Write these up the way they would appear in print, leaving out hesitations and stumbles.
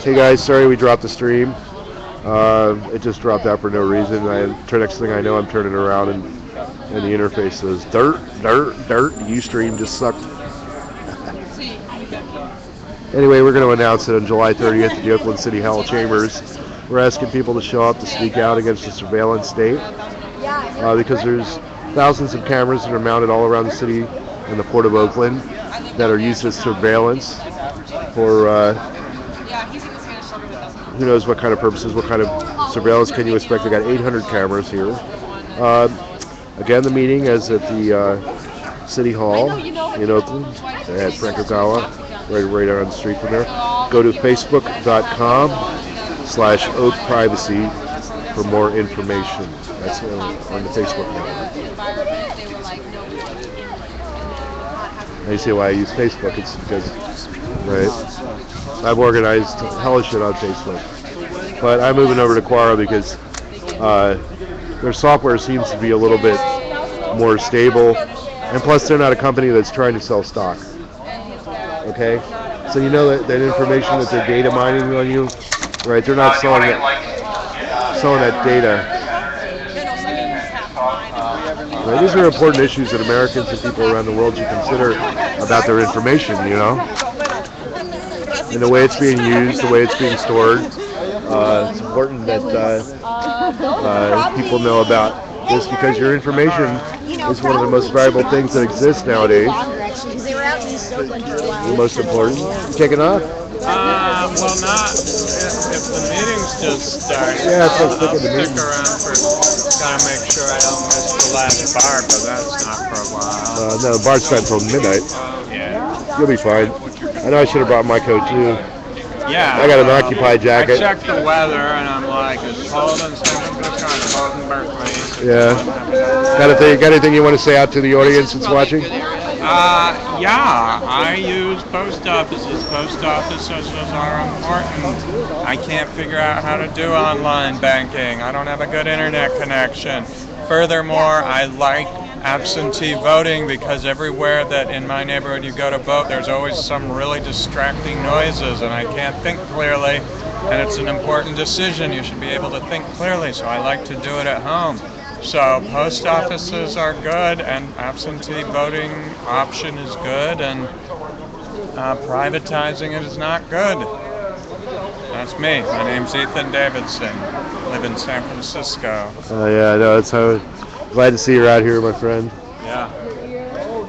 Hey guys, sorry we dropped the stream. It just dropped out for no reason. Next thing I know, I'm turning around and the interface says dirt, dirt, dirt. Ustream just sucked. Anyway, we're going to announce it on July 30th at the Oakland City Hall Chambers. We're asking people to show up to speak out against the surveillance state because there's thousands of cameras that are mounted all around the city and the Port of Oakland that are used as surveillance for who knows what kind of purposes, what kind of surveillance can you expect. They got 800 cameras here. Again, the meeting is at the City Hall in Oakland at Frank Ogawa, right on the street from there. Go to facebook.com/oathprivacy for more information. That's on the Facebook network. And you see why I use Facebook? It's because, right, I've organized hella shit on Facebook. But I'm moving over to Quora because their software seems to be a little bit more stable, and plus they're not a company that's trying to sell stock. Okay? So you know that information that they're data mining on you, right? They're not selling that data. Right? These are important issues that Americans and people around the world should consider about their information, you know? And the way it's being used, the way it's being stored. It's important that people know about this because your information is one of the most valuable things that exists nowadays. The most important. You taking off? Well, not if the meeting's just started. Yeah, I'll stick around for, gotta make sure I don't miss the last bar, but that's not for a while. No, the bar starts until midnight. Yeah. You'll be fine. I know I should have brought my coat too. Yeah. I got an Occupy jacket. I checked the weather and I'm like, it's cold in San Francisco, it's cold in Berkeley. Yeah. Got anything you want to say out to the audience that's watching? Yeah, I use post offices. Post offices are important. I can't figure out how to do online banking. I don't have a good internet connection. Furthermore, I like absentee voting because everywhere that in my neighborhood you go to vote, there's always some really distracting noises and I can't think clearly. And it's an important decision. You should be able to think clearly, so I like to do it at home. So post offices are good, and absentee voting option is good, and privatizing it is not good. That's me. My name's Ethan Davidson. Live in San Francisco. Oh yeah, I know. It's glad to see you out here, my friend. Yeah.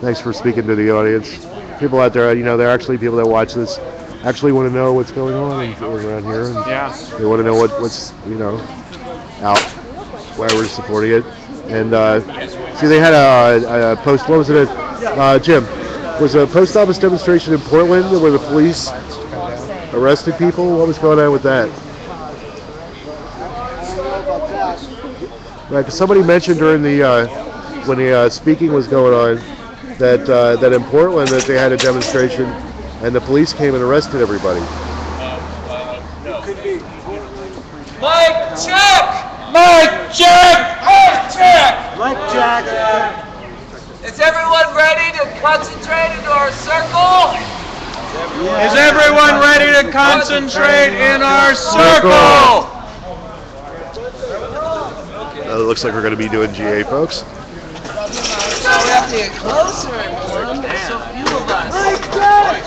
Thanks for speaking to the audience. People out there, you know, there are actually people that watch this actually want to know what's going on around here. And yeah. They want to know what's you know out. Why we're supporting it. And see, they had a post. What was it? Jim, was a post office demonstration in Portland where the police arrested people? What was going on with that? Right, 'cause somebody mentioned during the when the speaking was going on that in Portland that they had a demonstration and the police came and arrested everybody. Mike, check! Mike, check! Mike, check! Mike, check! Is everyone ready to concentrate into our circle? Is everyone ready to concentrate in our circle? It looks like we're going to be doing GA, folks. So we have to get closer and there's so few of us. Mike, check!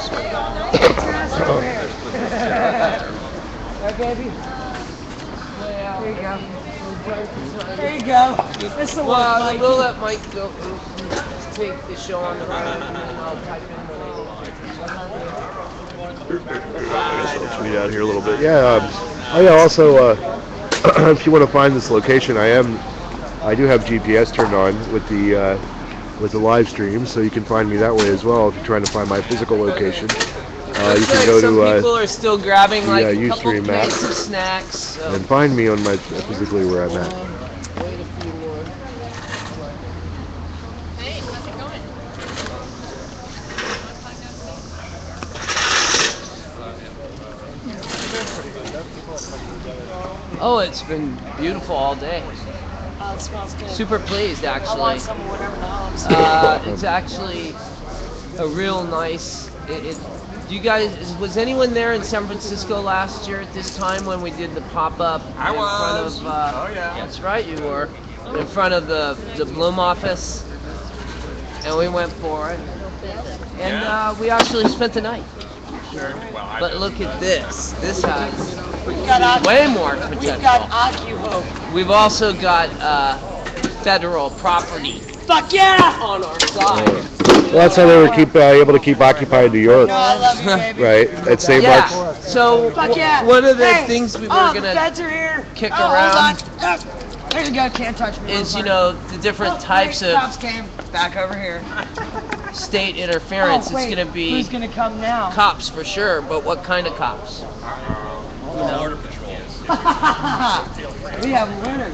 baby. There you go. There you go. That's the one, Mike. We'll let Mike go take the show on the road, and then I'll type in I'll tweet out here a little bit. Yeah. Also, if you want to find this location, I do have GPS turned on with the live stream, so you can find me that way as well if you're trying to find my physical location. You can go some to people are still grabbing like a couple Ustream plates map of snacks. So. and find me on my physically where I'm at. Wait a few more. Hey, how's it going? Oh, it's been beautiful all day. It smells good. Super pleased, I actually. want some of whatever the hell I'm saying. It's actually a real nice You guys, was anyone there in San Francisco last year at this time when we did the pop-up I in was. front of? Oh yeah. That's right, you were in front of the Bloom office, and we went for it, and Yeah. we actually spent the night. Sure. Well, I But didn't, look at this. This has We've got way more We've got potential. OccuHope. We've also got federal property Fuck yeah! on our side. Well, that's how they were able to keep occupied New York, No, I love you, baby. right? It saved Yeah. like So Fuck yeah! one of the Hey, things we were the gonna feds are here. kick Hold around on. There you go. Can't touch me. is, motherfucker. the different Oh, types wait, of cops came. Back over here. state interference. Oh, wait, It's gonna be who's gonna come now? cops for sure, but what kind of cops? Border Patrol. We have winner.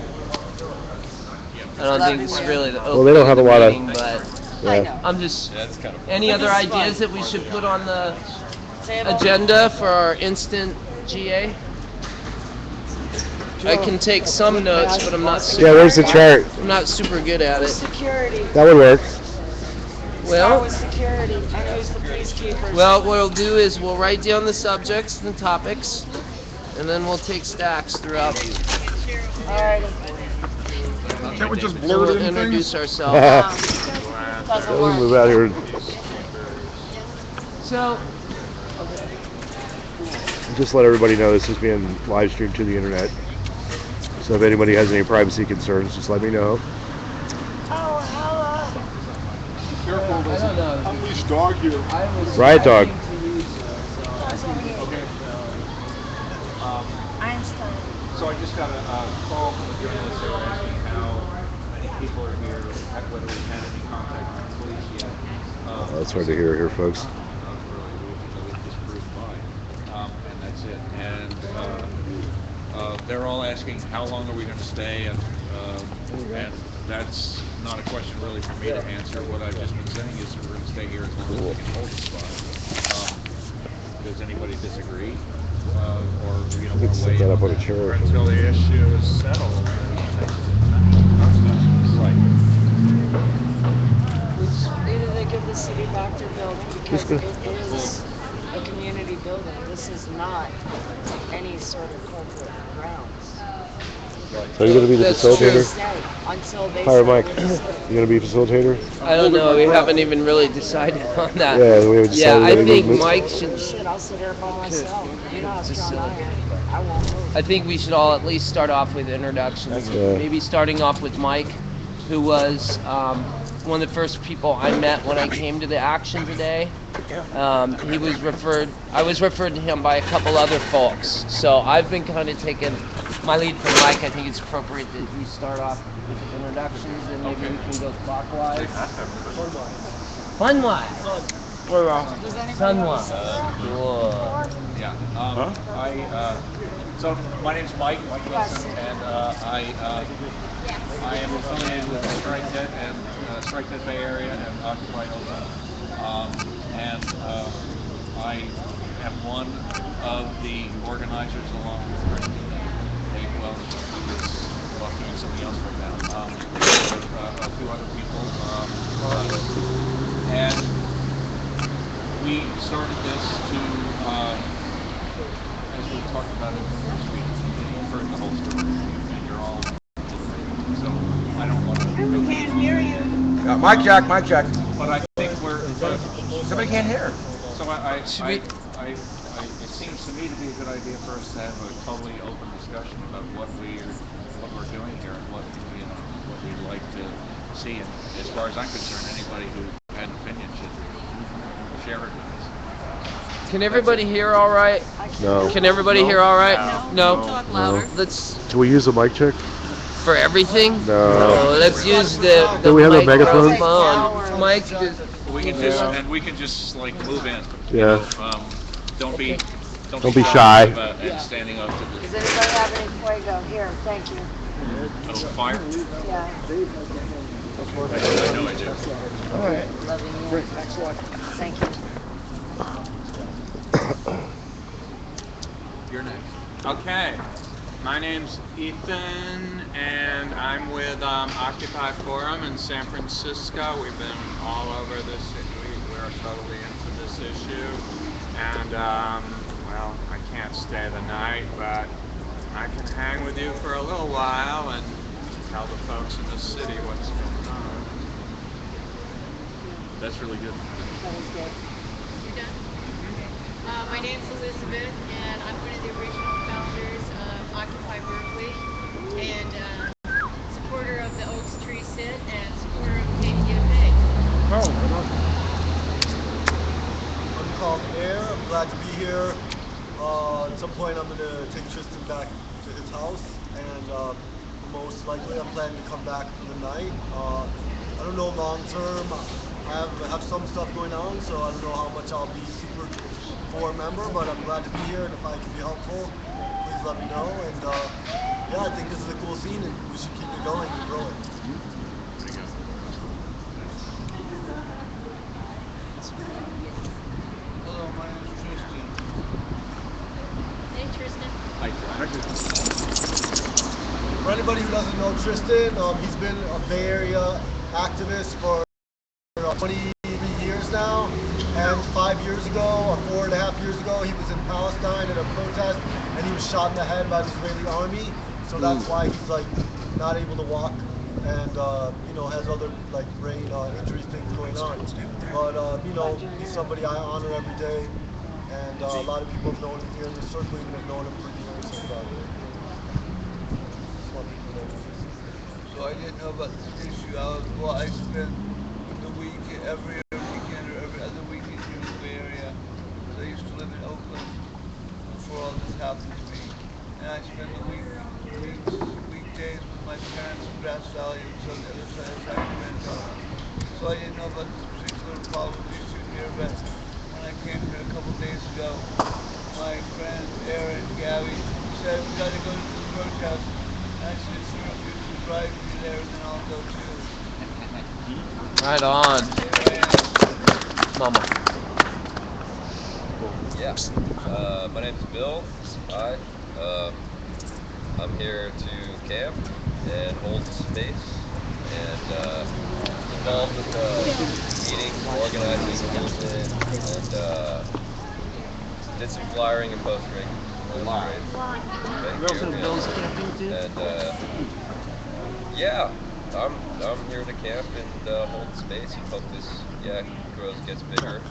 I don't think it's really the Well, they don't have a lot of- meeting, but yeah. I'm just. That's kind of. Any other ideas that we should put on the agenda for our instant GA? I can take some notes, but I'm not super, Yeah, there's the chart. I'm not super good at it. Security. That would work. Start Well, with security. And who's the peacekeepers? well, what we'll do is we'll write down the subjects and the topics, and then we'll take stacks throughout. Alrighty. Can't we just So blurt we'll in introduce things? ourselves. Doesn't Let me move work. out here. So, Just let everybody know this is being live streamed to the internet. So if anybody has any privacy concerns, just let me know. Careful, I there's don't know. an unleashed dog here. I was Riot dog. trying to use- Einstein. So I just got a call from the journalist. They were asking how many people are here, whether we've had any contact with the police yet. That's hard to hear here, folks. Really, we just cruised by, and that's it. And they're all asking how long are we going to stay, and that's not a question really for me to answer. What I've just been saying is that we're going to stay here as long as we can hold the spot. Does anybody disagree? Or You can set that up on a chair. Until the issue is settled. Right. Either they give the city back their building because Just it is a community building. This is not any sort of corporate grounds. So you're going to be the That's facilitator? Stay until they Hire say Mike. we're gonna stay. You going to be facilitator? I don't know. We haven't even really decided on that. Yeah, we haven't Yeah, decided I anything. think Mike should. Shit, I'll sit here by myself. You know how Just strong I silly. am. I won't move. I think we should all at least start off with introductions. Yeah. Maybe starting off with Mike, who was one of the first people I met when I came to the action today. He was referred. I was referred to him by a couple other folks. So I've been kind of taking my lead from Mike. I think it's appropriate that we start off with introductions, and maybe we can go clockwise. Fun-wise. Does anybody Fun-wise. Yeah. So my name's Mike Wilson, and I am affiliated with Strike Debt and Strike Debt Bay Area and Occupy Oakland. And I am one of the organizers along with Dave Wells, who is doing something else right now, with a few other people. And we started this to, as we talked about it first week, you've heard the whole story, and you're all so I don't want to. We can't hear you. Mic check, mic check. But I think we're. Somebody can't hear. So it seems to me to be a good idea for us to have a totally open discussion about what we're doing here and what we'd like to see. And as far as I'm concerned, anybody who had an opinion should share it with us. Can everybody hear all right? No. Can everybody hear all right? No. Talk louder. Let's Can we use a mic check? for everything. No. Let's use the Do we have a megaphone? microphone. Mike, just We can just like move in. Yeah. Don't be shy. about and standing up to Does the anybody have any fuego? Here, thank you. fire. Yeah. I know I do. all right. Loving you. Thank you. You're next. Okay. My name's Ethan, and I'm with Occupy Forum in San Francisco. We've been all over this. We're totally into this issue. And, well, I can't stay the night, but I can hang with you for a little while and tell the folks in the city what's going on. That's really good. That was good. You done? My name's Elizabeth, and I'm one of the original founders of Occupy Berkeley, and supporter of the Oaks Tree Sit, and supporter of Pay to Get Paid. I'm called Air. I'm glad to be here. At some point, I'm going to take Tristan back to his house, and most likely, I'm planning to come back for the night. I don't know long term. I have some stuff going on, so I don't know how much I'll be super for a member, but I'm glad to be here, and if I can be helpful, please let me know. And yeah, I think this is a cool scene, and we should keep it going and grow it. Hello, my name is Tristan. Hey, Tristan. For anybody who doesn't know Tristan, he's been a Bay Area activist for 23 years now, and 5 years ago, or 4.5 years ago, he was in Palestine at a protest, and he was shot in the head by the Israeli army. So that's why he's like not able to walk, and you know, has other like brain injury things going on. But you know, he's somebody I honor every day, and a lot of people have known him here in the circle, even have known him for years. And, just want people to know. So I didn't know about this issue. I spent the week, every weekend or every other weekend here in the Bay Area. I used to live in Oakland before all this happened to me. And I spent the weekdays with my parents in Grass Valley and on the other side of Sacramento. So I didn't know about this particular problem issue here, but when I came here a couple days ago, my friends Aaron and Gabby said, we gotta go to this protest. And I said, sure, if you can drive me there, then I'll go too. Right on, Mama. Yeah. My name's Bill. Hi. I'm here to camp and hold space and involved with meetings, organizing the movement, and did some flyering and postering. Thank you. Bill's camping too? And yeah, I'm here to camp and hold space and hope this grows, gets bigger.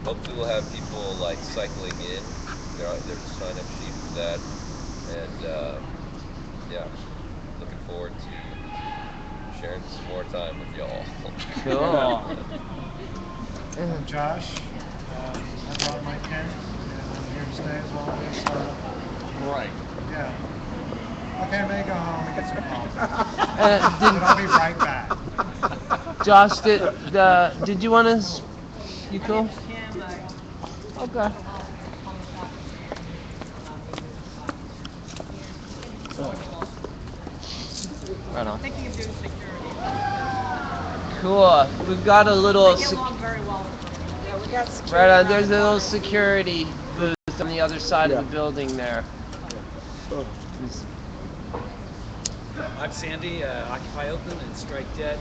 Hopefully we'll have people like cycling in. There's a sign-up sheet for that, and yeah, looking forward to sharing some more time with y'all. Cool. I'm Josh. I brought my tent, and I'm here to stay as always. So, Right. yeah. Okay, I'm gonna go home and get some coffee. But Did, I'll be right back. Josh, did you want to? You cool? Okay. Right on. Thinking of doing security. Cool. We've got a little. I get along very well with them. Yeah, we got security. Right on. around There's a the little corner. security booth on the other side of the building there. I'm Sandy, Occupy Oakland and Strike Debt.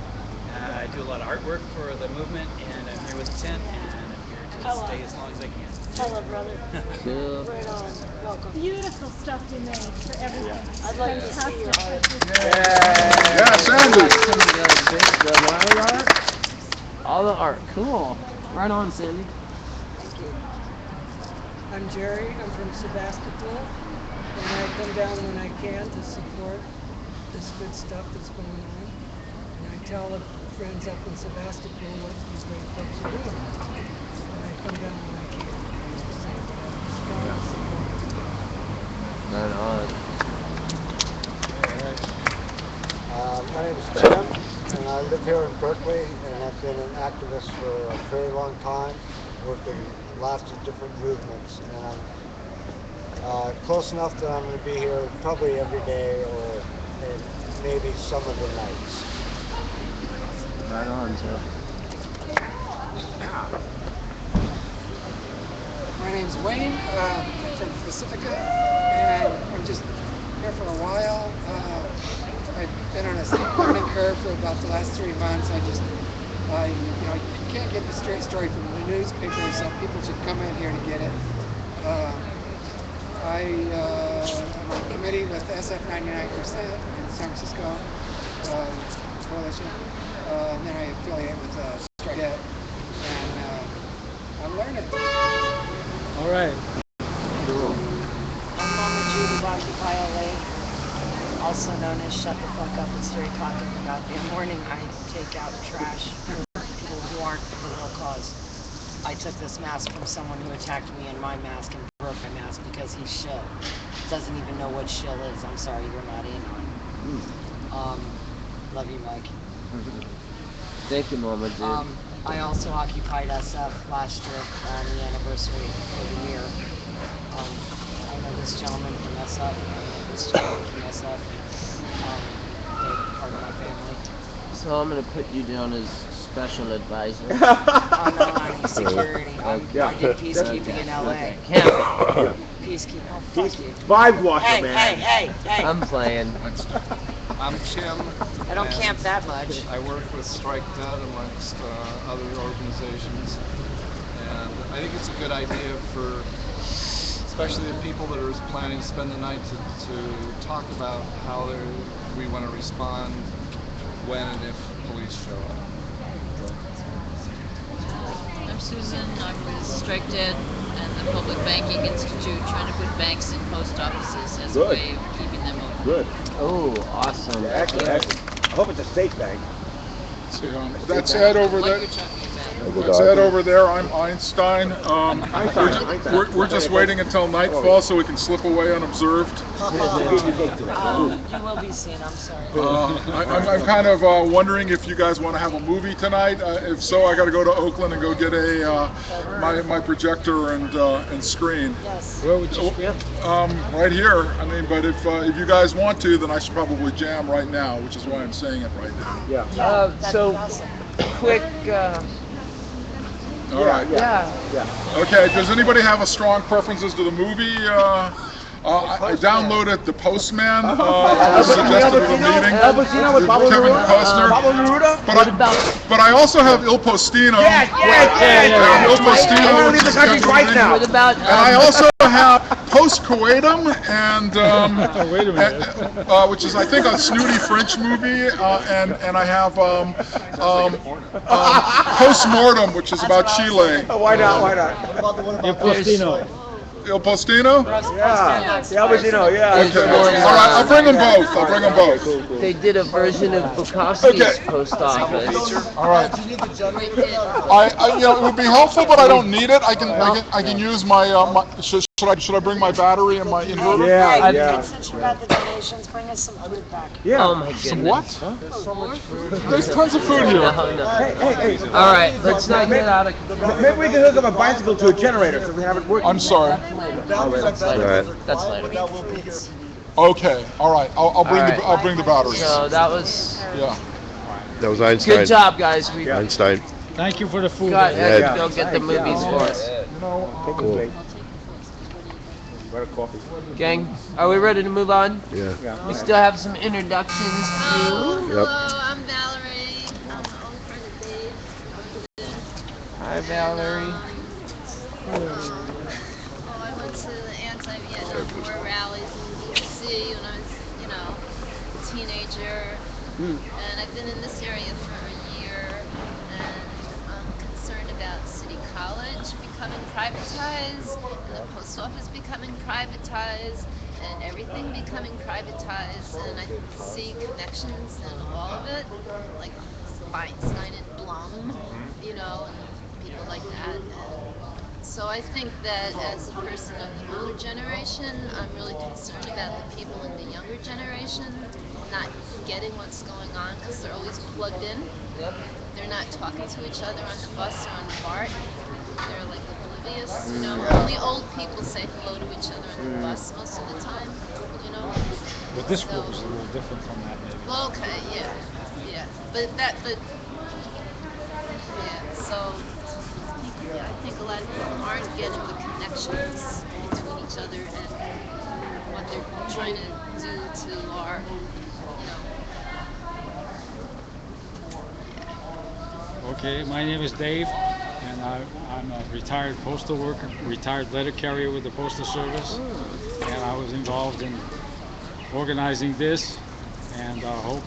I do a lot of artwork for the movement, and I'm here with the tent, and I'm here to stay as long as I can. Hello, brother. Cool. Right on. Welcome. Beautiful stuff you made for everything. I'd like to see your art. Yeah, Sandy. All the art. Cool. Right on, Sandy. Thank you. I'm Jerry. I'm from Sebastopol, and I come down when I can to support this good stuff that's going on. And I tell the friends up in Sebastopol what these great folks are doing. And I come down when I can. Right on. My name is Tim, and I live here in Berkeley, and I've been an activist for a very long time, worked in lots of different movements, and I'm close enough that I'm going to be here probably every day or maybe some of the nights. Right on, Joe. My name's Wayne, from Pacifica, and I'm just here for a while. I've been on a steep learning curve for about the last 3 months. I just You can't get the straight story from the newspapers, so people should come in here to get it. I'm on a committee with SF 99% in San Francisco Coalition. And then I affiliate with Strike Debt, and I'm learning. All right. I'm Mama Jude of Occupy LA, also known as Shut the Fuck Up and Start Talking About Me. In the morning, I take out trash for people who aren't the real cause. I took this mask from someone who attacked me in my mask and broke my mask because he's shill. Doesn't even know what shill is. I'm sorry, you're not in on. Love you, Mike. Thank you, Mama Dude. I also occupied SF last year on the anniversary of the year. I know this gentleman from SF. I know this gentleman from SF. They're part of my family. So I'm gonna put you down as special advisor. Oh no, honey, security. I did peacekeeping in LA. Okay. Camp. Peacekeeping. Oh, fuck you. Vibe washer, Hey, man. hey. I'm playing. I'm Tim. I don't camp that much. I work with Strike Debt amongst other organizations, and I think it's a good idea for especially the people that are planning to spend the night to talk about how we want to respond when and if police show up. I'm Susan. I'm with Strike Debt and the Public Banking Institute, trying to put banks in post offices as a way of keeping them open. Good. Oh, awesome. Yeah, excellent. I hope it's a safe bank. That's Ed over there. That's Ed over there. I'm Einstein. We're just waiting until nightfall so we can slip away unobserved. You will be seen. I'm sorry. I'm kind of wondering if you guys want to have a movie tonight. If so, I got to go to Oakland and go get my projector and screen. Yes. Where would you screen? Right here. I mean, but if you guys want to, then I should probably jam right now, which is why I'm saying it right now. Yeah. So, quick. All right. Yeah. Okay. Does anybody have a strong preferences to the movie? I downloaded The Postman, suggested for the meeting. Kevin Costner. But I also have Il Postino. Il Postino, which is Kevin now. What about? And I also have Post Coitum, and Wait a minute. which is I think a snooty French movie, and I have Post Mortem, which is about Chile. Why not? What about the one about Postino. Il Postino? Yeah, Albino, yeah. Okay. All right, I'll bring them both. They did a version of Bukowski's post office. All right. Do you need the generator? It would be helpful, but I don't need it. I can use my. Should I bring my battery and my inverter? And since you got the donations, bring us some food back. Yeah. Oh my goodness. Some what? There's so much food. There's tons of food here. No. Hey. All right, let's not get out of. Maybe we can hook up a bicycle to a generator so we have it working. I'm sorry. That's later. That's later. That will be here. Okay. All right. I'll bring I'll bring the batteries. So that was Yeah. That was Einstein. good job, guys. We got Einstein. Thank you for the food. Ed Yeah. to go get the movies for us. Cool. Gang, are we ready to move on? Yeah. We still have some introductions to do. Hello, I'm Valerie. I'm the old friend of Dave. Hi, Valerie. I went to the anti-Vietnam War rallies in D.C. when I was, a teenager. And I've been in this area for a year, and I'm concerned about City College becoming privatized, and the post office becoming privatized, and everything becoming privatized, and I see connections in all of it, like Feinstein and Blum, and people like that. And so I think that as a person of the older generation, I'm really concerned about the people in the younger generation not getting what's going on because they're always plugged in. They're not talking to each other on the bus or on the BART. They're like oblivious, Only old people say hello to each other on the bus most of the time, But this group is a little different from that, maybe. Well, okay, yeah. So I think a lot of people aren't getting the connections between each other and what they're trying to do to our, Okay, my name is Dave, and I'm a retired postal worker, retired letter carrier with the Postal Service, and I was involved in organizing this, and I hope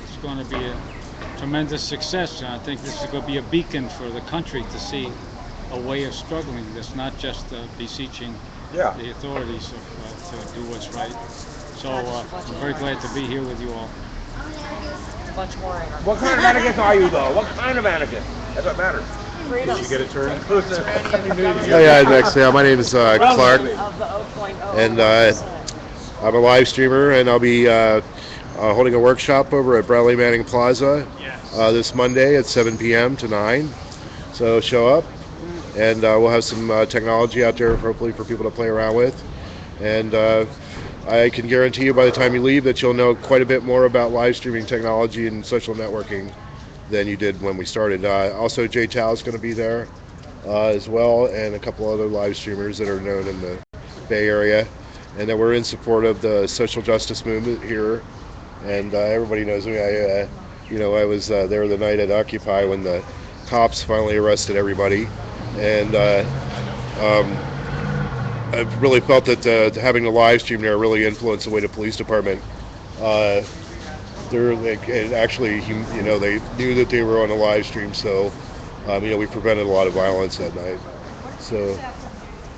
it's going to be a tremendous success. And I think this is going to be a beacon for the country to see a way of struggling that's not just beseeching the authorities to do what's right. So I'm very glad to be here with you all. Much more. What kind of anarchist are you, though? What kind of anarchist? That's what matters. Freedom. Did you get a turn? Next. Yeah, my name is Clark, and I'm a live streamer, and I'll be holding a workshop over at Bradley Manning Plaza this Monday at 7 p.m. to 9. So show up, and we'll have some technology out there, hopefully for people to play around with. And I can guarantee you by the time you leave that you'll know quite a bit more about live streaming technology and social networking than you did when we started. Also, Jay Tao is going to be there as well, and a couple other live streamers that are known in the Bay Area, and that we're in support of the social justice movement here. And everybody knows me. I was there the night at Occupy when the cops finally arrested everybody, and I've really felt that having the live stream there really influenced the way the police department. They knew that they were on a live stream, so we prevented a lot of violence that night. So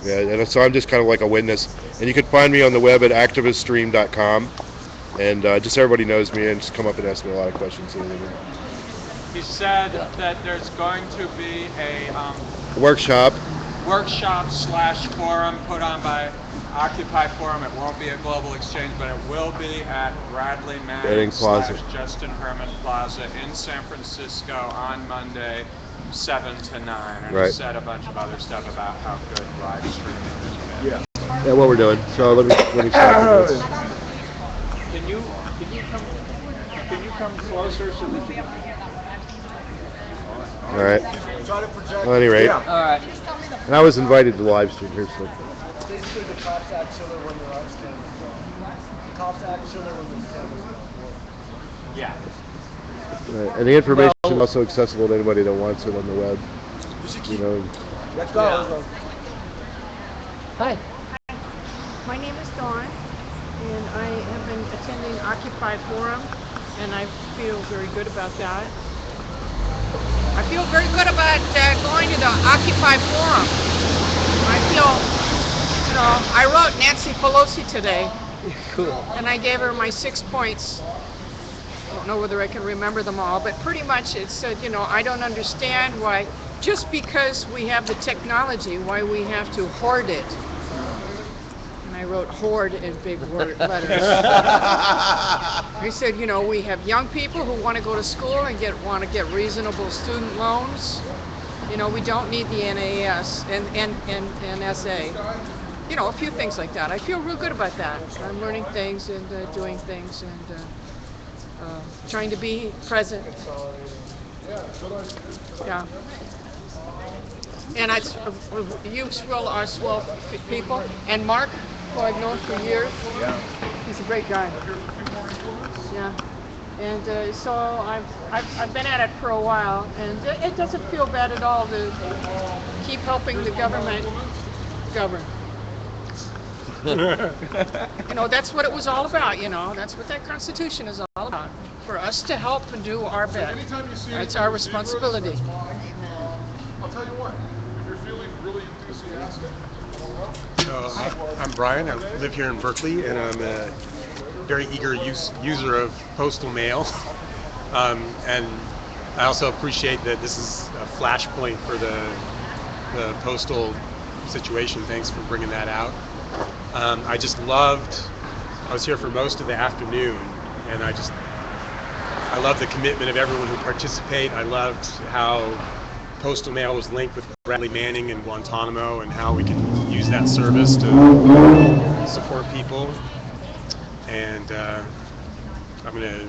and so I'm just kind of like a witness. And you can find me on the web at activiststream.com, and just everybody knows me, and just come up and ask me a lot of questions. He said that there's going to be a workshop/forum put on by Occupy Forum. It won't be a global exchange, but it will be at Bradley Manning / Justin Herman Plaza in San Francisco on Monday, 7 to 9. And he said a bunch of other stuff about how good live streaming is. Yeah, what we're doing. So let me start this. Can you come closer so that you All right. Well, at any rate, and I was invited to live stream here, so. Basically, the cops act chiller when they're on camera. The cops act chiller when there's cameras. And the information is also accessible to anybody that wants it on the web. Let's go. Hi. My name is Dawn, and I have been attending Occupy Forum, and I feel very good about that. I feel very good about going to the Occupy Forum. I feel, I wrote Nancy Pelosi today. Cool. And I gave her my 6 points. I don't know whether I can remember them all, but pretty much it said, I don't understand why, just because we have the technology, why we have to hoard it. And I wrote hoard in big letters. I said, we have young people who want to go to school and want to get reasonable student loans. We don't need the NAS and NSA. A few things like that. I feel real good about that. I'm learning things and doing things and trying to be present. Yeah. And you are swell people. And Mark, who I've known for years. Yeah. He's a great guy. Yeah. And so I've been at it for a while, and it doesn't feel bad at all to keep helping the government govern. That's what it was all about, That's what that Constitution is all about. For us to help and do our bit. That's our responsibility. I'll tell you what, if you're feeling really enthusiastic, I'm Brian. I live here in Berkeley, and I'm a very eager user of postal mail. And I also appreciate that this is a flashpoint for the postal situation. Thanks for bringing that out. I was here for most of the afternoon, and I love the commitment of everyone who participated. I loved how postal mail was linked with Bradley Manning and Guantanamo, and how we can use that service to support people. And I'm going to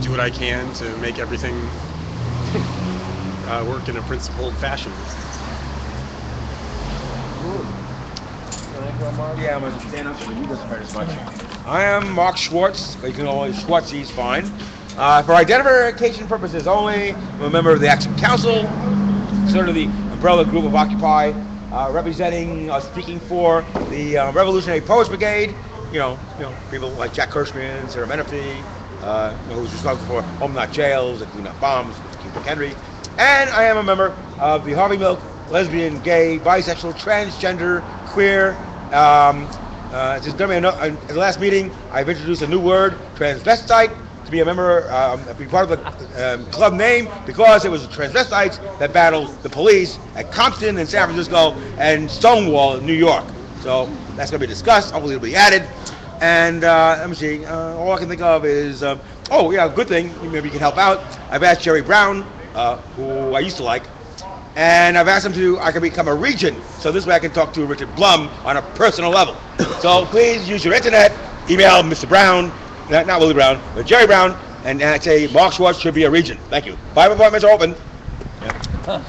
do what I can to make everything work in a principled fashion. Yeah, I'm going to stand up so you doesn't hurt as much. I am Mark Schwartz. You can always Schwartzy's fine. For identification purposes only, I'm a member of the Action Council, sort of the umbrella group of Occupy, representing, speaking for the Revolutionary Poets Brigade. People like Jack Hirschman, Sarah Menifee, who's responsible for Home Not Jails and Clean Up Bombs with King Henry. And I am a member of the Harvey Milk lesbian, gay, bisexual, transgender, queer. Just in the last meeting, I've introduced a new word, transvestite, to be a member, be part of the club name, because it was the transvestites that battled the police at Compton in San Francisco and Stonewall in New York. So that's going to be discussed. Hopefully it'll be added. And let me see, all I can think of is, good thing, maybe you can help out. I've asked Jerry Brown, who I used to like, and I've asked him I can become a regent, so this way I can talk to Richard Blum on a personal level. So please use your internet, email Mr. Brown, not Willie Brown, but Jerry Brown, and say Mark Schwartz should be a regent. Thank you. 5 appointments are open. All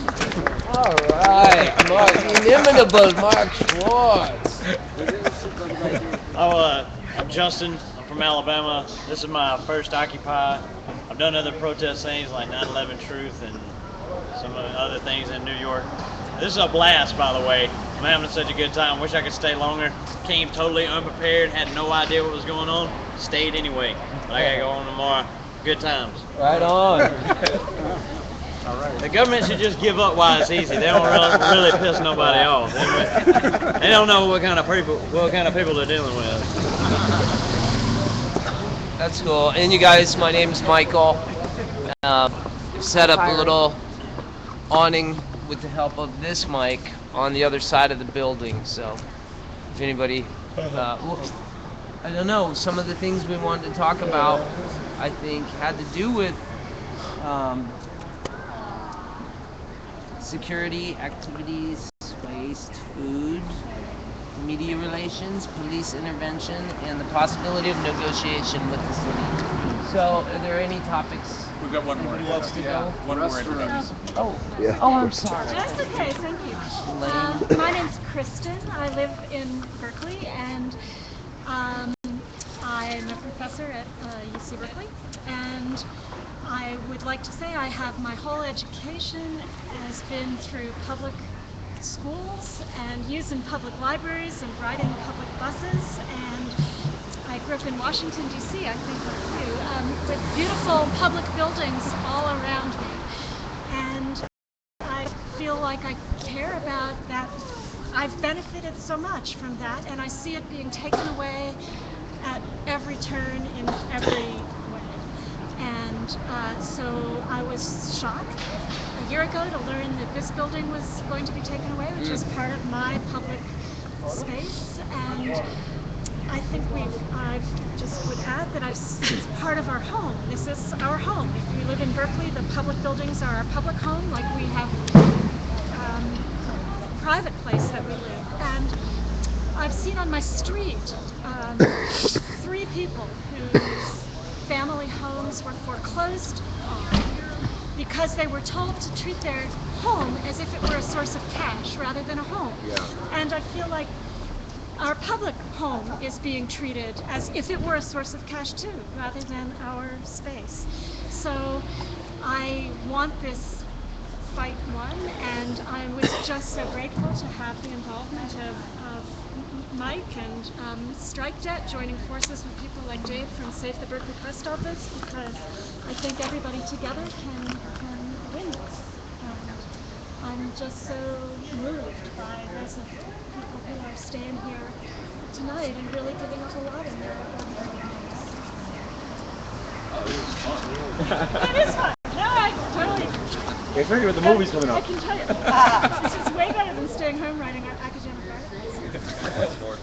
right, the inimitable Mark Schwartz. I'm Justin. I'm from Alabama. This is my first Occupy. I've done other protest things like 9/11 Truth and some other things in New York. This is a blast, by the way. I'm having such a good time. Wish I could stay longer. Came totally unprepared, had no idea what was going on. Stayed anyway. But I gotta go home tomorrow. Good times. Right on. All right. The government should just give up while it's easy. They don't really piss nobody off. They don't know what kind of people they're dealing with. That's cool. And you guys, my name's Michael. Set up a little awning with the help of this mic on the other side of the building. So if anybody, I don't know, some of the things we wanted to talk about, I think, had to do with security activities, waste, food, media relations, police intervention, and the possibility of negotiation with the city. So, are there any topics? We've got one more. Wants to go? One more introduction. Oh, yeah. Oh, I'm sorry. That's okay, thank you. My name's Kristen. I live in Berkeley, and I'm a professor at UC Berkeley. And I would like to say I have my whole education has been through public schools and using public libraries and riding public buses. And I grew up in Washington, D.C., I think like you, with beautiful public buildings all around me. And I feel like I care about that. I've benefited so much from that, and I see it being taken away at every turn in every way. And so I was shocked a year ago to learn that this building was going to be taken away, which is part of my public space. And I think I just would add that it's part of our home. This is our home. If we live in Berkeley, the public buildings are our public home, like we have a private place that we live. And I've seen on my street 3 people whose family homes were foreclosed on because they were told to treat their home as if it were a source of cash rather than a home. Yeah. And I feel like our public home is being treated as if it were a source of cash too, rather than our space. So I want this fight won, and I was just so grateful to have the involvement of Mike and Strike Debt joining forces with people like Dave from Save the Berkeley Post Office, because I think everybody together can win this. I'm just so moved by those of people who are staying here tonight and really giving up a lot in their lives. It is fun. No, I totally. Especially with the movies coming up. I can tell you, this is way better than staying home writing academic articles.